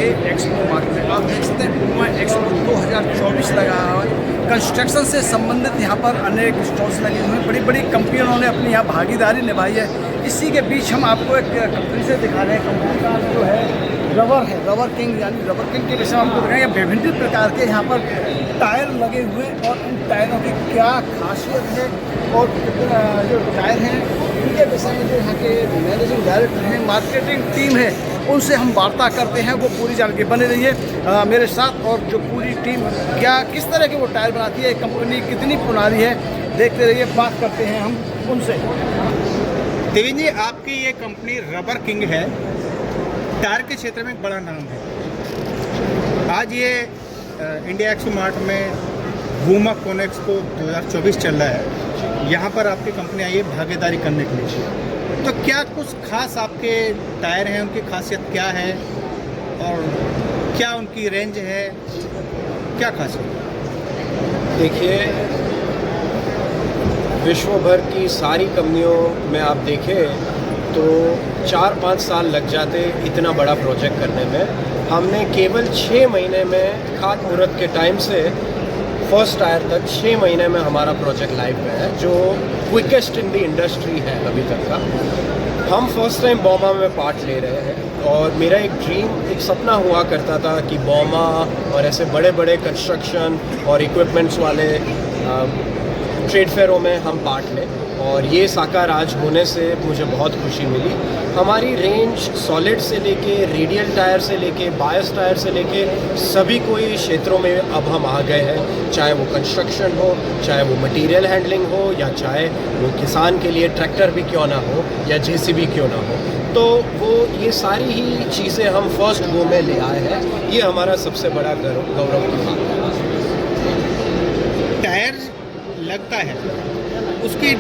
है expo market. आप देख सकते हैं पूमा एक्सपो 2024 लगा हुआ है। कंस्ट्रक्शन से संबंधित यहाँ पर अनेक स्टॉल्स लगे हुए हैं, बड़ी बड़ी कंपनियों ने अपनी यहाँ भागीदारी निभाई है। इसी के बीच हम आपको एक कंपनी से दिखा रहे हैं। कंपनी का जो है रबर है, रबर किंग, यानी रबर किंग के विषय में आपको दिखाएंगे। विभिन्न प्रकार के यहाँ पर टायर लगे हुए हैं और इन टायरों की क्या खासियत है और जो टायर हैं उनके विषय में जो यहाँ के मैनेजिंग डायरेक्टर हैं, मार्केटिंग टीम है, उनसे हम वार्ता करते हैं। वो पूरी जानकारी बने रहिए मेरे साथ। और जो पूरी टीम क्या किस तरह के वो टायर बनाती है, कंपनी कितनी पुरानी है, देखते रहिए, बात करते हैं हम उनसे। देवेंद्र जी, आपकी ये कंपनी रबर किंग है, टायर के क्षेत्र में एक बड़ा नाम है। आज ये इंडिया एक्सपो मार्ट में वूमा कोनेक्सपो 2024 चल रहा है। यहाँ पर आपकी कंपनी आई है भागीदारी करने के लिए। तो क्या कुछ खास आपके टायर हैं, उनकी खासियत क्या है और क्या उनकी रेंज है, क्या खासियत? देखिए, विश्व भर की सारी कंपनियों में आप देखें तो 4-5 साल लग जाते इतना बड़ा प्रोजेक्ट करने में। हमने केवल 6 महीने में खात मुहूर्त के टाइम से फर्स्ट टायर तक 6 महीने में हमारा प्रोजेक्ट लाइव में है, जो क्विकेस्ट इन द इंडस्ट्री है अभी तक का। हम फर्स्ट टाइम बॉमा में पार्ट ले रहे हैं और मेरा एक ड्रीम, एक सपना हुआ करता था कि बॉमा और ऐसे बड़े बड़े कंस्ट्रक्शन और इक्विपमेंट्स वाले ट्रेड फेयरों में हम पार्ट लें, और ये साकार आज होने से मुझे बहुत खुशी मिली। हमारी रेंज सॉलिड से लेके रेडियल टायर से लेके बायस टायर से लेके सभी कोई क्षेत्रों में अब हम आ गए हैं, चाहे वो कंस्ट्रक्शन हो, चाहे वो मटेरियल हैंडलिंग हो, या चाहे वो किसान के लिए ट्रैक्टर भी क्यों ना हो या जेसीबी क्यों ना हो। तो वो ये सारी ही चीज़ें हम फर्स्ट गो में ले आए हैं। ये हमारा सबसे बड़ा गौरव की बात है। टायर लगता है, उसकी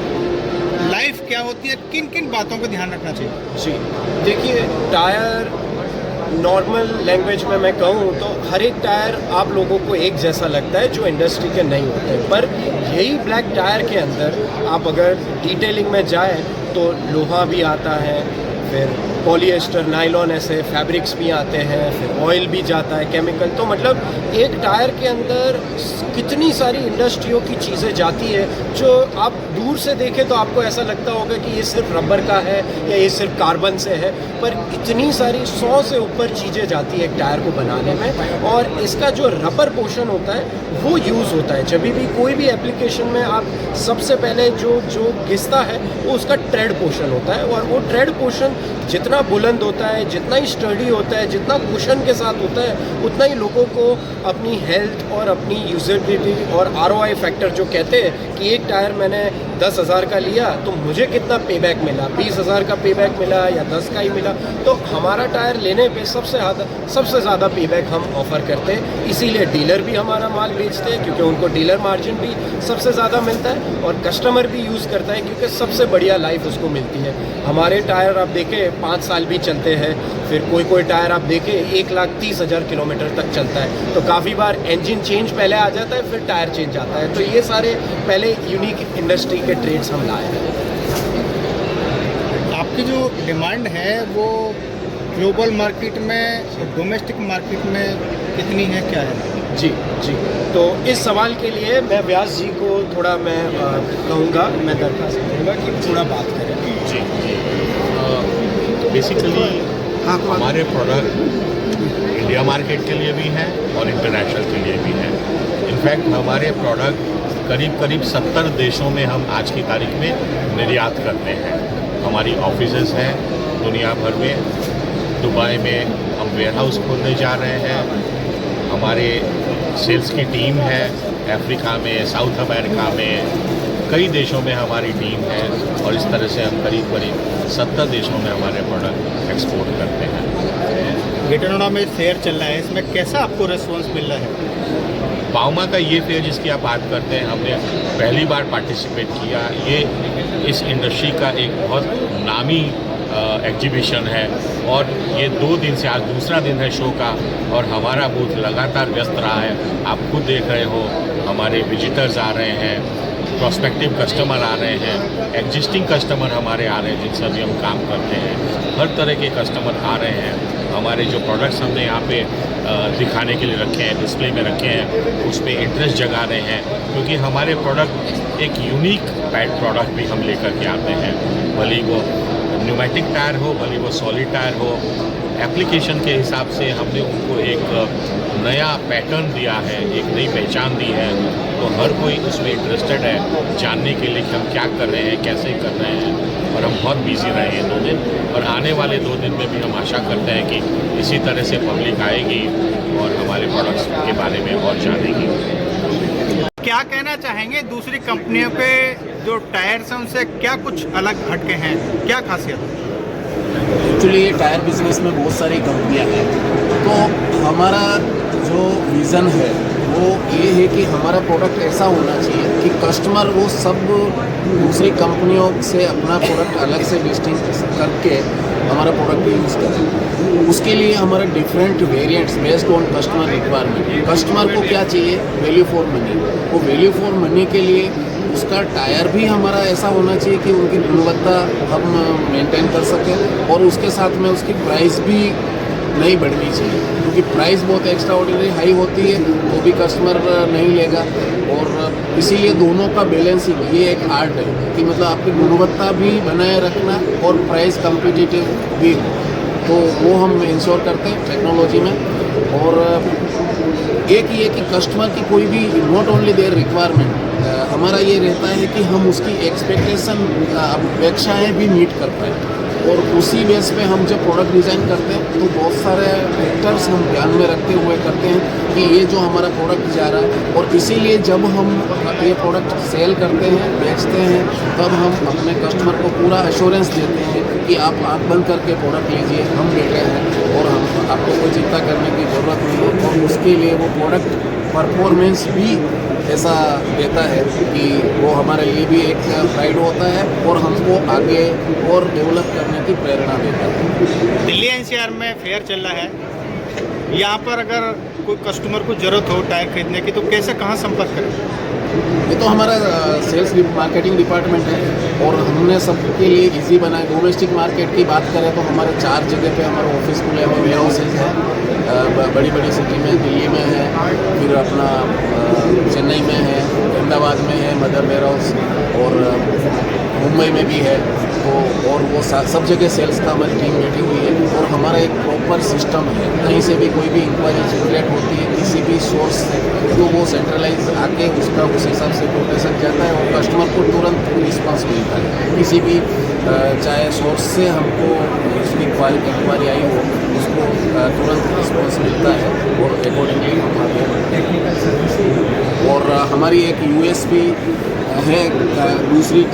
लाइफ क्या होती है, किन किन बातों का ध्यान रखना चाहिए? जी देखिए, टायर नॉर्मल लैंग्वेज में मैं कहूँ तो हर एक टायर आप लोगों को एक जैसा लगता है जो इंडस्ट्री के नहीं होते, पर यही ब्लैक टायर के अंदर आप अगर डिटेलिंग में जाएँ तो लोहा भी आता है, फिर पॉलिएस्टर, नायलॉन, ऐसे फैब्रिक्स भी आते हैं, फिर ऑयल भी जाता है, केमिकल। तो मतलब एक टायर के अंदर कितनी सारी इंडस्ट्रियों की चीज़ें जाती है जो आप दूर से देखें तो आपको ऐसा लगता होगा कि ये सिर्फ रबर का है या ये सिर्फ कार्बन से है, पर इतनी सारी 100 से ऊपर चीज़ें जाती है एक टायर को बनाने में। और इसका जो रबर पोर्शन होता है वो यूज़ होता है जब भी कोई भी एप्लीकेशन में आप सबसे पहले जो घिसता है वो उसका ट्रेड पोर्शन होता है, और वो ट्रेड पोर्शन जितना बुलंद होता है, जितना ही स्टडी होता है, जितना कुशन के साथ होता है, उतना ही लोगों को अपनी हेल्थ और अपनी यूजेबिलिटी और ROI फैक्टर जो कहते हैं कि एक टायर मैंने 10,000 का लिया तो मुझे कितना पेबैक मिला, 20,000 का पेबैक मिला या 10 का ही मिला। तो हमारा टायर लेने पे सबसे ज़्यादा पेबैक हम ऑफ़र करते हैं, इसीलिए डीलर भी हमारा माल बेचते हैं क्योंकि उनको डीलर मार्जिन भी सबसे ज़्यादा मिलता है, और कस्टमर भी यूज़ करता है क्योंकि सबसे बढ़िया लाइफ उसको मिलती है। हमारे टायर आप देखें 5 साल भी चलते हैं, फिर कोई टायर आप देखें 1,30,000 किलोमीटर तक चलता है। तो काफ़ी बार इंजन चेंज पहले आ जाता है, फिर टायर चेंज आता है। तो ये सारे पहले यूनिक इंडस्ट्री के ट्रेड्स हम लाए हैं। आपकी जो डिमांड है वो ग्लोबल मार्केट में, डोमेस्टिक मार्केट में कितनी है, क्या है? जी, तो इस सवाल के लिए मैं व्यास जी को थोड़ा मैं कहूँगा, मैं दरख्वास्त करूँगा कि थोड़ा बात करें। जी बेसिकली हमारे प्रोडक्ट इंडिया मार्केट के लिए भी हैं और इंटरनेशनल के लिए भी हैं। इनफैक्ट हमारे प्रोडक्ट करीब 70 देशों में हम आज की तारीख में निर्यात करते हैं। हमारी ऑफिसेज हैं दुनिया भर में। दुबई में हम वेयरहाउस खोलने जा रहे हैं, हमारे सेल्स की टीम है अफ्रीका में, साउथ अमेरिका में, कई देशों में हमारी टीम है, और इस तरह से हम करीब 70 देशों में हमारे प्रोडक्ट एक्सपोर्ट करते हैं। गिटनोडा में फेयर चल रहा है, इसमें कैसा आपको रिस्पॉन्स मिल रहा है? बाउमा का ये फेयर जिसकी आप बात करते हैं, हमने पहली बार पार्टिसिपेट किया। ये इस इंडस्ट्री का एक बहुत नामी एग्जीबिशन है, और ये 2 दिन से आज दूसरा दिन है शो का, और हमारा बूथ लगातार व्यस्त रहा है। आप खुद देख रहे हो, हमारे विजिटर्स आ रहे हैं, प्रोस्पेक्टिव कस्टमर आ रहे हैं, एग्जिस्टिंग कस्टमर हमारे आ रहे हैं जिनसे भी हम काम करते हैं, हर तरह के कस्टमर आ रहे हैं। हमारे जो प्रोडक्ट्स हमने यहाँ पे दिखाने के लिए रखे हैं, डिस्प्ले में रखे हैं, उस पर इंटरेस्ट जगा रहे हैं, क्योंकि हमारे प्रोडक्ट एक यूनिक प्रोडक्ट भी हम लेकर के आते हैं। भले वो न्यूमेटिक टायर हो, भले वो सॉलिड टायर हो, एप्लीकेशन के हिसाब से हमने उनको एक नया पैटर्न दिया है, एक नई पहचान दी है। तो हर कोई उसमें इंटरेस्टेड है जानने के लिए कि हम क्या कर रहे हैं, कैसे कर रहे हैं। और हम बहुत बिजी रहे हैं 2 दिन, और आने वाले 2 दिन में भी हम आशा करते हैं कि इसी तरह से पब्लिक आएगी और हमारे प्रोडक्ट्स के बारे में और जानेगी। क्या कहना चाहेंगे दूसरी कंपनियों के जो टायर्स हैं उनसे क्या कुछ अलग हटके हैं, क्या खासियत है? एक्चुअली ये टायर बिजनेस में बहुत सारी कंपनियां हैं, तो हमारा जो विज़न है वो ये है कि हमारा प्रोडक्ट ऐसा होना चाहिए कि कस्टमर वो सब दूसरी कंपनियों से अपना प्रोडक्ट अलग से डिस्टिंग करके हमारा प्रोडक्ट यूज़ करें। उसके लिए हमारा different variants based on customer requirement. Customer को क्या चाहिए? Value for money. वो वैल्यू फॉर मनी के लिए उसका टायर भी हमारा ऐसा होना चाहिए कि उनकी गुणवत्ता हम मेंटेन कर सकें, और उसके साथ में उसकी प्राइस भी नहीं बढ़नी चाहिए, क्योंकि प्राइस बहुत एक्स्ट्रा ऑर्डिनरी हाई होती है तो भी कस्टमर नहीं लेगा। और इसीलिए दोनों का बैलेंसिंग ये एक आर्ट है कि मतलब आपकी गुणवत्ता भी बनाए रखना और प्राइस कम्पिटिटिव भी हो, तो वो हम इंश्योर करते हैं टेक्नोलॉजी में। और एक ये कि कस्टमर की कोई भी नॉट ओनली देयर रिक्वायरमेंट, हमारा ये रहता है कि हम उसकी एक्सपेक्टेशन अपेक्षाएँ भी मीट कर पाएँ, और उसी बेस पे हम जब प्रोडक्ट डिज़ाइन करते हैं तो बहुत सारे फैक्टर्स हम ध्यान में रखते हुए करते हैं कि ये जो हमारा प्रोडक्ट जा रहा है। और इसीलिए जब हम ये प्रोडक्ट सेल करते हैं, बेचते हैं, तब हम अपने कस्टमर को पूरा एश्योरेंस देते हैं कि आप आँख बंद करके प्रोडक्ट लीजिए, हम बैठे हैं और हम आपको कोई चिंता करने की ज़रूरत नहीं है। और उसके लिए वो प्रोडक्ट परफॉर्मेंस भी ऐसा देता है कि वो हमारे लिए भी एक प्राइड होता है और हमको आगे और डेवलप करने की प्रेरणा देता है। दिल्ली एनसीआर में फेयर चल रहा है, यहाँ पर अगर कोई कस्टमर को ज़रूरत हो टायर खरीदने की तो कैसे, कहाँ संपर्क करें? ये तो हमारा सेल्स मार्केटिंग डिपार्टमेंट है, और हमने सबके लिए इजी बनाया। डोमेस्टिक मार्केट की बात करें तो हमारे 4 जगह पे हमारा ऑफिस खुले हुए वेयर हाउसेज हैं, बड़ी बड़ी सिटी में, दिल्ली में है, फिर अपना चेन्नई में है, अहमदाबाद में है मदर वेयर हाउस, और मुंबई में भी है। तो और वो सब जगह सेल्स का हमारी टीम बैठी हुई है, और हमारा एक प्रॉपर सिस्टम है। कहीं से भी कोई भी इंक्वायरी जनरेट होती है किसी भी सोर्स से, तो वो सेंट्रलाइज आके उसका उस हिसाब से कोटेशन जाता है और कस्टमर को तुरंत रिस्पांस मिलता है। किसी भी चाहे सोर्स से हमको उसकी इंक्वायरी आई हो, उसको तुरंत रिस्पांस मिलता है और अकॉर्डिंगली हम आगे टेक्निकल सर्विस। और हमारी एक यूएसपी है दूसरी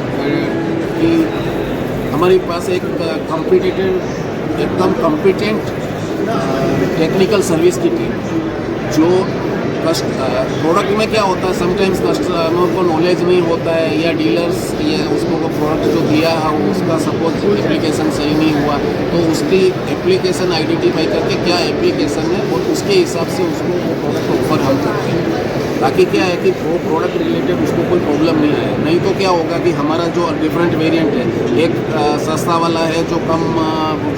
कि हमारे पास एक कॉम्पिटिटिव एकदम कॉम्पिटेंट टेक्निकल सर्विस की टीम, जो प्रोडक्ट में क्या होता है, समटाइम्स कस्टमर को नॉलेज नहीं होता है, या डीलर्स या उसको प्रोडक्ट जो दिया है उसका सपोज एप्लीकेशन सही नहीं हुआ, तो उसकी एप्लीकेशन आइडेंटिफाई करके क्या एप्लीकेशन है और उसके हिसाब से उसको वो प्रोडक्ट ऑफर हम करते हैं, ताकि क्या है कि वो प्रोडक्ट रिलेटेड उसको कोई प्रॉब्लम नहीं आए। नहीं तो क्या होगा कि हमारा जो डिफरेंट वेरिएंट है, एक सस्ता वाला है जो कम,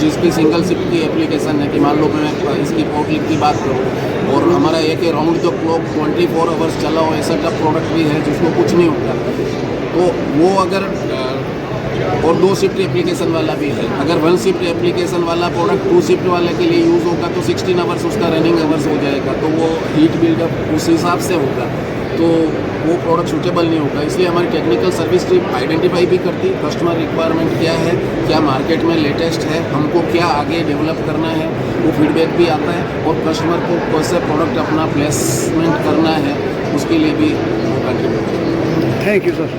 जिसकी सिंगल सिप की एप्लीकेशन है कि मान लो मैं इसकी पोर्टलिक की बात करूँ, और हमारा एक राउंड द क्लॉक 24 आवर्स चला हो ऐसा टफ प्रोडक्ट भी है जिसको कुछ नहीं होता, तो वो अगर और 2 शिफ्ट एप्लीकेशन वाला भी है, अगर 1 शिफ्ट एप्लीकेशन वाला प्रोडक्ट 2 शिफ्ट वाले के लिए यूज़ होगा तो 16 आवर्स उसका रनिंग आवर्स हो जाएगा, तो वो हीट बिल्डअप उस हिसाब से होगा, तो वो प्रोडक्ट सूटेबल नहीं होगा। इसलिए हमारी टेक्निकल सर्विस टीम आइडेंटिफाई भी करती है कस्टमर रिक्वायरमेंट क्या है, क्या मार्केट में लेटेस्ट है, हमको क्या आगे डेवलप करना है, वो फीडबैक भी आता है, और कस्टमर को कैसे प्रोडक्ट अपना प्लेसमेंट करना है उसके लिए भी वो कंट्रीब्यूट करता है। Thank you sir.